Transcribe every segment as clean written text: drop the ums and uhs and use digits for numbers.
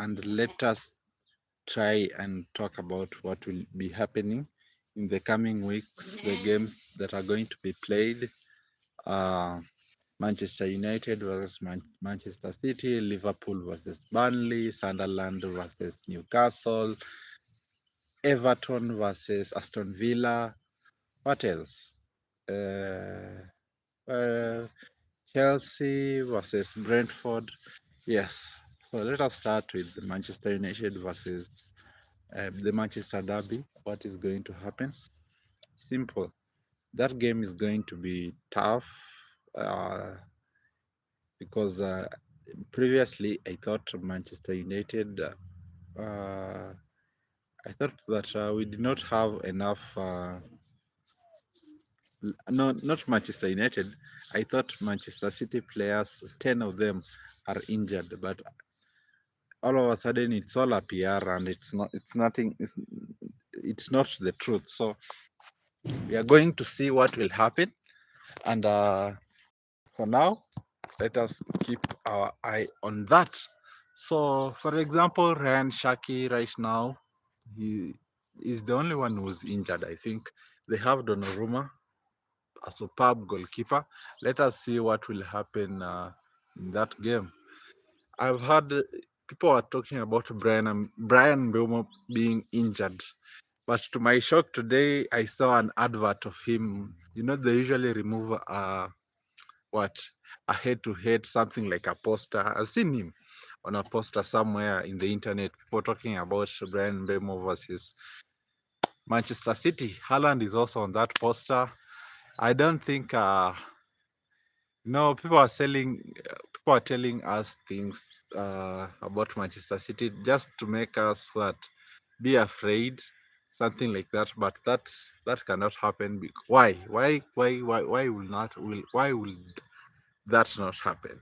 and let us try and talk about what will be happening in the coming weeks, the games that are going to be played. Uh, Manchester United versus Manchester City, Liverpool versus Burnley, Sunderland versus Newcastle, Everton versus Aston Villa. What else? Uh, uh, Chelsea versus Brentford. Yes. So let us start with the Manchester United versus the Manchester Derby. What is going to happen? Simple. That game is going to be tough uh, because previously I thought Manchester United. I thought that we did not have enough. No, not Manchester United. I thought Manchester City players, 10 of them, are injured, but all of a sudden it's all a PR and it's not. It's nothing. It's not the truth. So we are going to see what will happen, and for now, let us keep our eye on that. So, for example, Ryan Shaki right now, he is the only one who's injured. I think they have Donnarumma, a superb goalkeeper. Let us see what will happen in that game. I've heard people are talking about Brian Mbeumo being injured, but to my shock today, I saw an advert of him. You know, they usually remove what a head-to-head, something like a poster. I've seen him on a poster somewhere in the internet. People talking about Brian Mbeumo versus Manchester City. Haaland is also on that poster. I don't think no, people are people are telling us things about Manchester City just to make us what be afraid, something like that. But that cannot happen. Why will not will why will that not happen?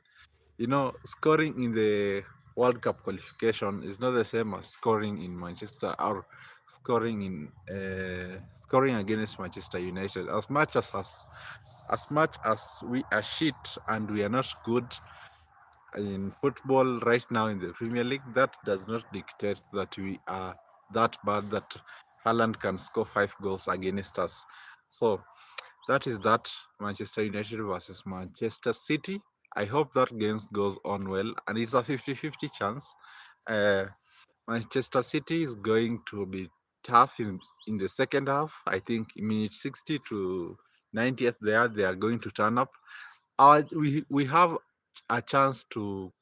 You know, scoring in the World Cup qualification is not the same as scoring in Manchester or scoring against Manchester United. As much as we are shit and we are not good in football right now in the Premier League, that does not dictate that we are that bad that Haaland can score 5 goals against us. So that is that Manchester United versus Manchester City. I hope that game goes on well, and it's a 50-50 chance. Uh, Manchester City is going to be tough in the second half. I think in minute 60 to 90th there, they are going to turn up. We have a chance to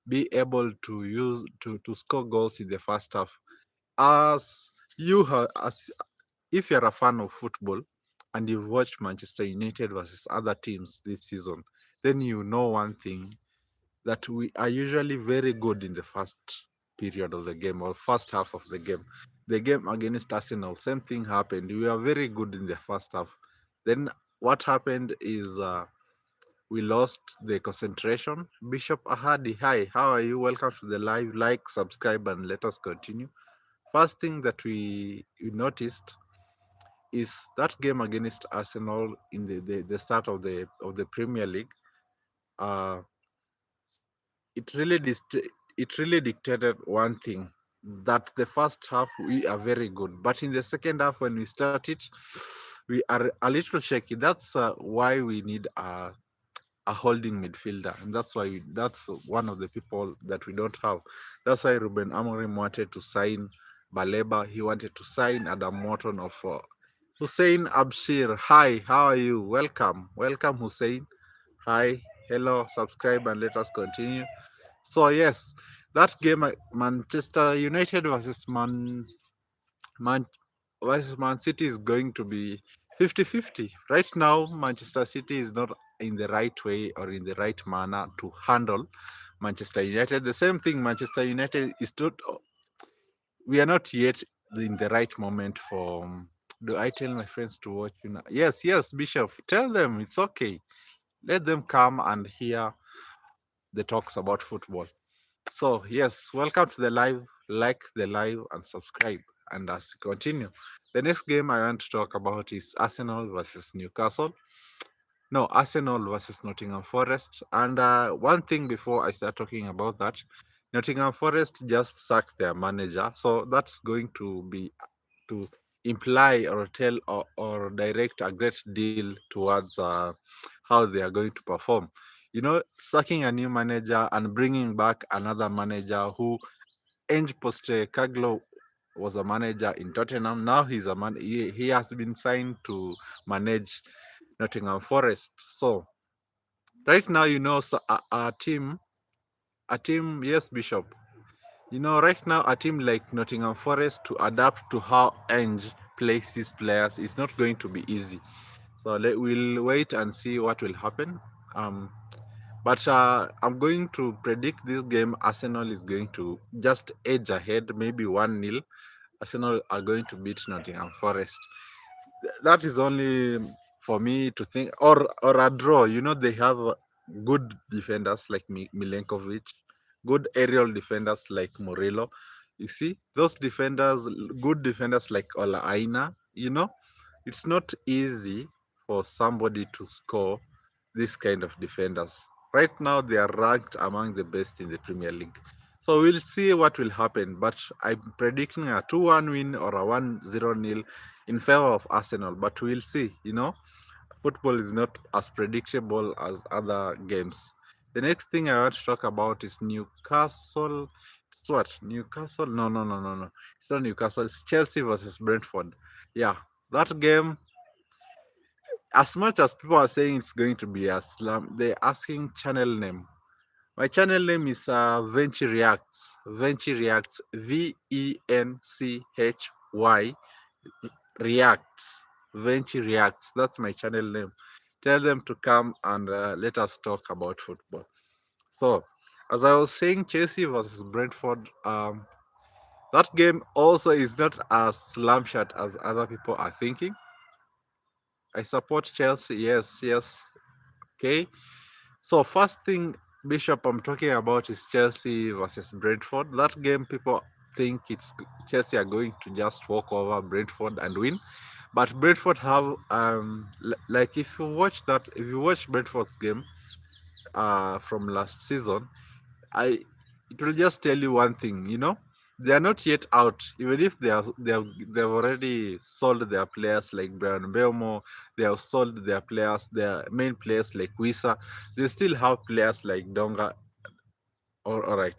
be able to to score goals in the first half. As as if you're a fan of football and you've watched Manchester United versus other teams this season, then you know one thing that we are usually very good in the first period of the game or first half of the game. The game against Arsenal, same thing happened. We are very good in the first half. Then what happened is we lost the concentration. Bishop Ahadi, hi, how are you? Welcome to the live. Like, subscribe, and let us continue. First thing that we noticed is that game against Arsenal in the start of the Premier League. Uh, it really it really dictated one thing, that the first half we are very good, but in the second half when we start it, we are a little shaky. That's why we need a holding midfielder, and that's one of the people that we don't have. That's why Ruben Amorim wanted to sign Baleba. He wanted to sign Adam Morton of Hussein Abshir. Hi, how are you? Welcome, Hussein. Hi, hello, subscribe and let us continue. So yes, that game, Manchester United Man versus Man City is going to be 50-50. Right now, Manchester City is not in the right way or in the right manner to handle Manchester United. The same thing, Manchester United is not. We are not yet in the right moment for. Do I tell my friends to watch you now? Yes, yes, Bishop. Tell them it's okay. Let them come and hear the talks about football. So, yes, welcome to the live. Like the live and subscribe. And as we continue, the next game I want to talk about is Arsenal versus Newcastle. No, Arsenal versus Nottingham Forest. And one thing before I start talking about that, Nottingham Forest just sacked their manager, so that's going to be to imply or tell or direct a great deal towards how they are going to perform. You know, sacking a new manager and bringing back another manager who Ange Postecoglou was a manager in Tottenham. Now he's a man. He has been signed to manage Nottingham Forest. So right now, you know, so a team. Yes, Bishop. You know, right now, a team like Nottingham Forest to adapt to how Ange plays his players is not going to be easy. So we'll wait and see what will happen. Um, but I'm going to predict this game. Arsenal is going to just edge ahead, maybe 1-0. Arsenal are going to beat Nottingham Forest. That is only for me to think, or a draw. You know, they have good defenders like Milenkovic, good aerial defenders like Murillo. You see, those defenders, good defenders like Ola Aina. You know, it's not easy for somebody to score this kind of defenders. Right now, they are ranked among the best in the Premier League. So we'll see what will happen. But I'm predicting a 2-1 win or a 1-0 nil in favor of Arsenal. But we'll see. You know, football is not as predictable as other games. The next thing I want to talk about is Newcastle. It's what? Newcastle? No, no, no, no, no. It's not Newcastle. It's Chelsea versus Brentford. Yeah, that game, as much as people are saying it's going to be a slam, they're asking channel name. My channel name is Venchi Reacts. Venchi Reacts. VENCHY Reacts. Venchi Reacts. That's my channel name. Tell them to come and let us talk about football. So, as I was saying, Chelsea versus Brentford. That game also is not as slam shot as other people are thinking. I support Chelsea. Yes, yes. Okay. So first thing, Bishop, I'm talking about is Chelsea versus Brentford. That game, people think it's Chelsea are going to just walk over Brentford and win, but Brentford have like if you watch Brentford's game from last season, I it will just tell you one thing, you know. They are not yet out. Even if they've already sold their players like Brian Belmo, they have sold their players, their main players like Wisa. They still have players like Donga or all right.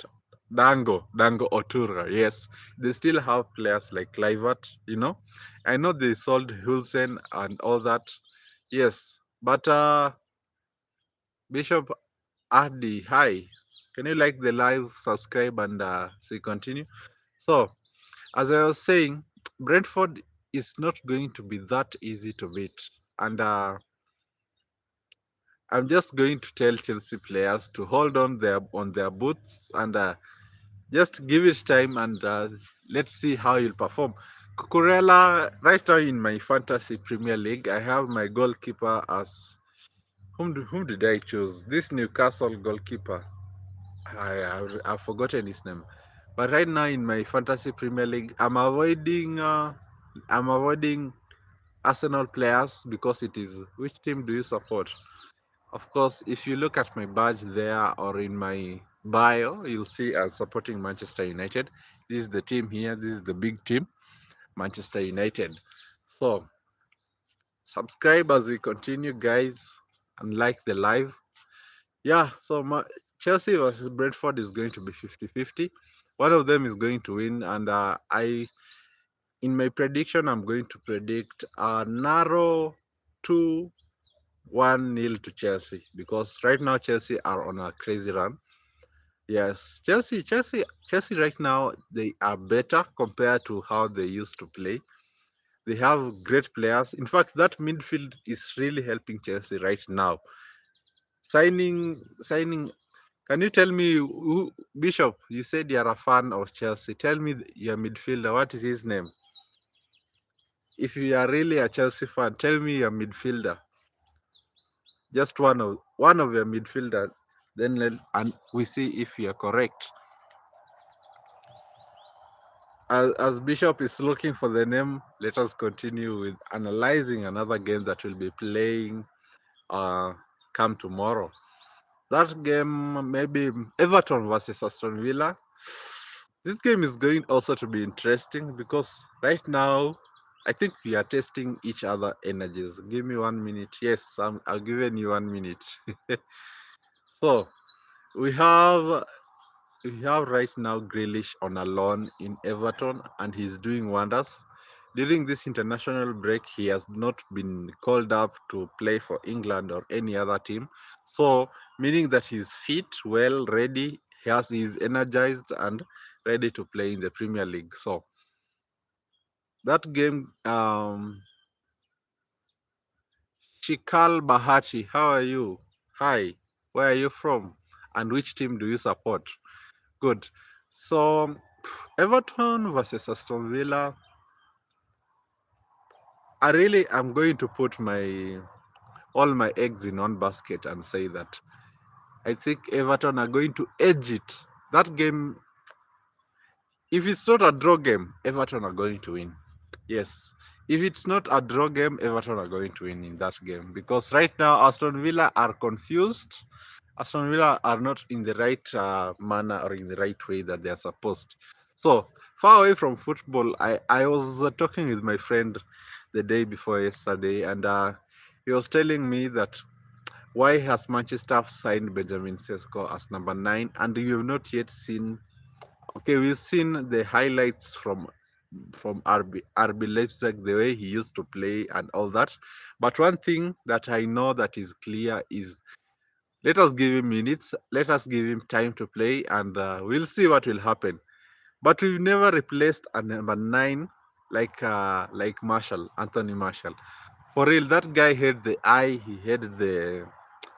Dango Otura, yes. They still have players like Clivert, you know. I know they sold Hulsen and all that. Yes. But Bishop Adi, hi. Can you like the live, subscribe, and so you continue? So, as I was saying, Brentford is not going to be that easy to beat. And I'm just going to tell Chelsea players to hold on their boots and just give it time and let's see how you'll perform. Cucurella, right now in my fantasy Premier League, I have my goalkeeper as whom did I choose? This Newcastle goalkeeper. I've forgotten his name. But right now in my fantasy Premier League, I'm avoiding Arsenal players because it is which team do you support? Of course, if you look at my badge there or in my bio, you'll see I'm supporting Manchester United. This is the team here. This is the big team, Manchester United. So subscribe as we continue, guys, and like the live. Yeah, so Chelsea versus Brentford is going to be 50-50. One of them is going to win, and in my prediction, I'm going to predict a narrow 2-1 nil to Chelsea because right now Chelsea are on a crazy run. Yes, Chelsea right now they are better compared to how they used to play. They have great players. In fact, that midfield is really helping Chelsea right now. Signing. Can you tell me who Bishop? You said you're a fan of Chelsea. Tell me your midfielder. What is his name? If you are really a Chelsea fan, tell me your midfielder. Just one of your midfielders. And we see if you are correct. As Bishop is looking for the name, let us continue with analyzing another game that we'll be playing uh, come tomorrow. That game, maybe Everton versus Aston Villa. This game is going also to be interesting because right now I think we are testing each other energies. Give me 1 minute. Yes, I'll give you 1 minute. So we have we have right now Grealish on a loan in Everton, and he's doing wonders. During this international break, he has not been called up to play for England or any other team. So, meaning that he's fit, well, ready, he's energized and ready to play in the Premier League. So, that game, Shikal Bahati, how are you? Hi, where are you from? And which team do you support? Good. So, Everton versus Aston Villa. I really am going to put my all my eggs in one basket and say that I think Everton are going to edge it. That game, if it's not a draw game, Everton are going to win. Yes. If it's not a draw game, Everton are going to win in that game because right now Aston Villa are confused. Aston Villa are not in the right manner or in the right way that they are supposed. So far away from football, I was talking with my friend the day before yesterday, and he was telling me that why has Manchester signed Benjamin Sesko as number 9, and you have not yet seen. Okay, we've seen the highlights from RB Leipzig, the way he used to play and all that. But one thing that I know that is clear is let us give him minutes, let us give him time to play, and we'll see what will happen. But we've never replaced a number 9 like Marshall, Anthony Marshall. For real, that guy had the eye, he had the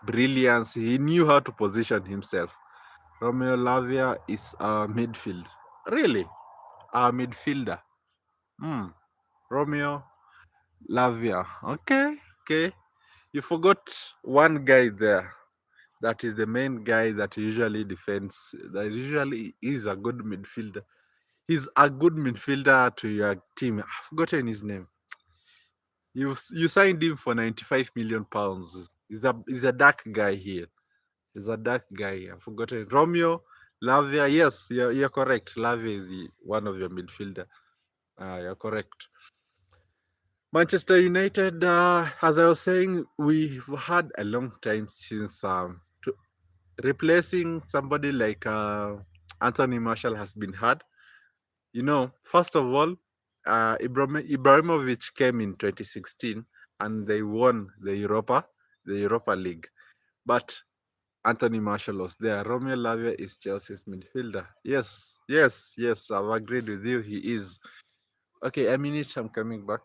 brilliance, he knew how to position himself. Romeo Lavia is a midfield. Really? A midfielder. Hmm. Romeo Lavia. Okay, okay. You forgot one guy there. That is the main guy that usually defends. That usually is a good midfielder. He's a good midfielder to your team. I've forgotten his name. You signed him for 95 million pounds. He's a dark guy here. He's a dark guy. I've forgotten Romeo Lavia. Yes, you're correct. Lavia is one of your midfielder. You're correct. Manchester United, as I was saying, we've had a long time since replacing somebody like Anthony Marshall has been hard. You know, first of all, Ibrahimovic came in 2016 and they won the Europa League. But Anthony Marshall was there. Romeo Lavia is Chelsea's midfielder. Yes, yes, yes. I've agreed with you. He is. Okay, a minute. I'm coming back.